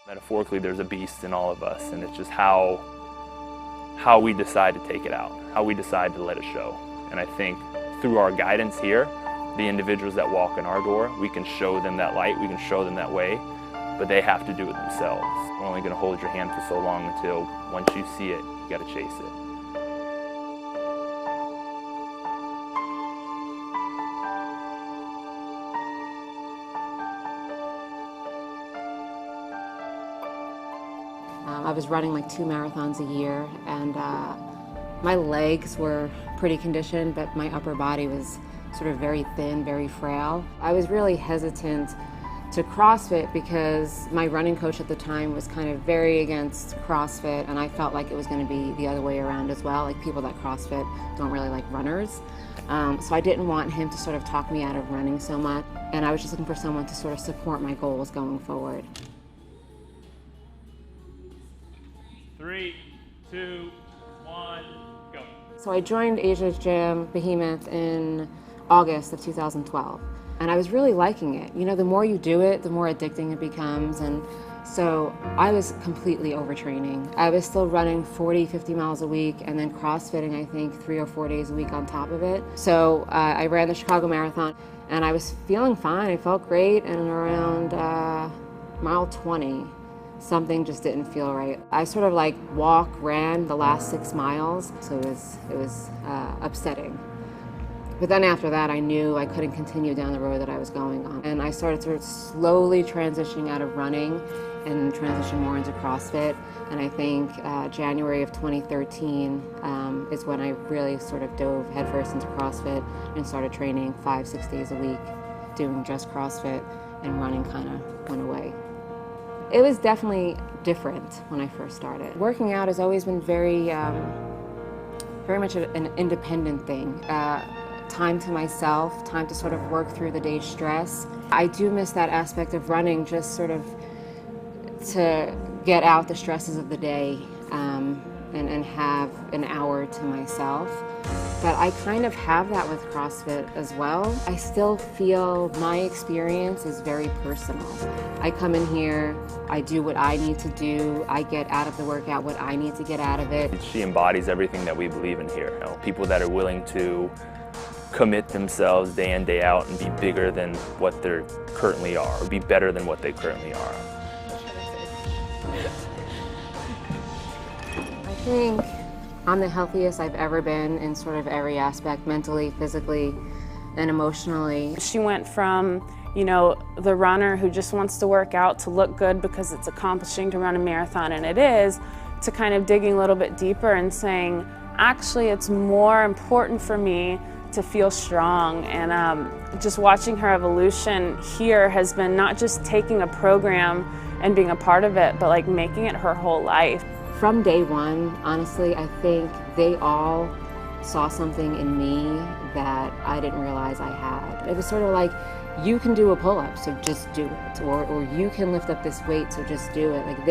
Metaphorically, there's a beast in all of us, and it's just how we decide to take it out, how we decide to let it show. And I think through our guidance here, the individuals that walk in our door, we can show them that light, we can show them that way, but they have to do it themselves. We're only going to hold your hand for so long until once you see it, you got to chase it. I was running like 2 marathons a year, and my legs were pretty conditioned, but my upper body was sort of very thin, very frail. I was really hesitant to CrossFit because my running coach at the time was kind of very against CrossFit, and I felt like it was going to be the other way around as well. Like, people that CrossFit don't really like runners. So I didn't want him to sort of talk me out of running so much, and I was just looking for someone to sort of support my goals going forward. 3, 2, 1, go. So I joined Asia's Gym Behemoth in August of 2012, and I was really liking it. You know, the more you do it, the more addicting it becomes, and so I was completely overtraining. I was still running 40, 50 miles a week, and then CrossFitting, I think, 3 or 4 days a week on top of it. So I ran the Chicago Marathon, and I was feeling fine. I felt great, and around mile 20, something just didn't feel right. I sort of like ran the last 6 miles, so it was upsetting. But then after that, I knew I couldn't continue down the road that I was going on. And I started sort of slowly transitioning out of running and transition more into CrossFit. And I think January of 2013 is when I really sort of dove headfirst into CrossFit and started training 5-6 days a week, doing just CrossFit, and running kind of went away. It was definitely different when I first started. Working out has always been very much an independent thing. Time to myself, time to sort of work through the day's stress. I do miss that aspect of running, just sort of to get out the stresses of the day and have an hour to myself. But I kind of have that with CrossFit as well. I still feel my experience is very personal. I come in here, I do what I need to do, I get out of the workout what I need to get out of it. She embodies everything that we believe in here. You know, people that are willing to commit themselves day in, day out and be bigger than what they currently are, or be better than what they currently are. I think I'm the healthiest I've ever been in sort of every aspect, mentally, physically, and emotionally. She went from, you know, the runner who just wants to work out to look good because it's accomplishing to run a marathon, and it is, to kind of digging a little bit deeper and saying, actually, it's more important for me to feel strong. And just watching her evolution here has been not just taking a program and being a part of it, but like making it her whole life. From day one, honestly, I think they all saw something in me that I didn't realize I had. It was sort of like, you can do a pull-up, so just do it. Or you can lift up this weight, so just do it. Like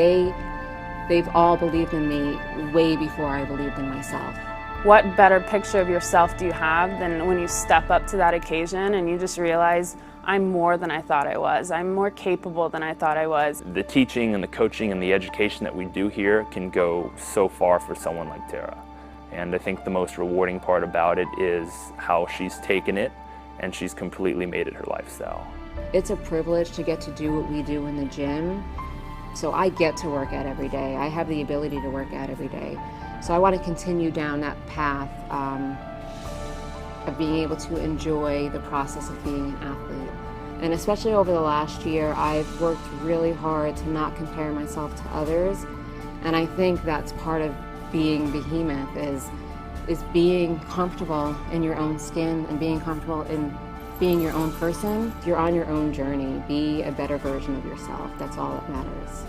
they've all believed in me way before I believed in myself. What better picture of yourself do you have than when you step up to that occasion and you just realize, I'm more than I thought I was. I'm more capable than I thought I was. The teaching and the coaching and the education that we do here can go so far for someone like Tara. And I think the most rewarding part about it is how she's taken it and she's completely made it her lifestyle. It's a privilege to get to do what we do in the gym. So I get to work out every day. I have the ability to work out every day. So I want to continue down that path of being able to enjoy the process of being an athlete. And especially over the last year, I've worked really hard to not compare myself to others. And I think that's part of being Behemoth, is being comfortable in your own skin and being comfortable in being your own person. You're on your own journey. Be a better version of yourself. That's all that matters.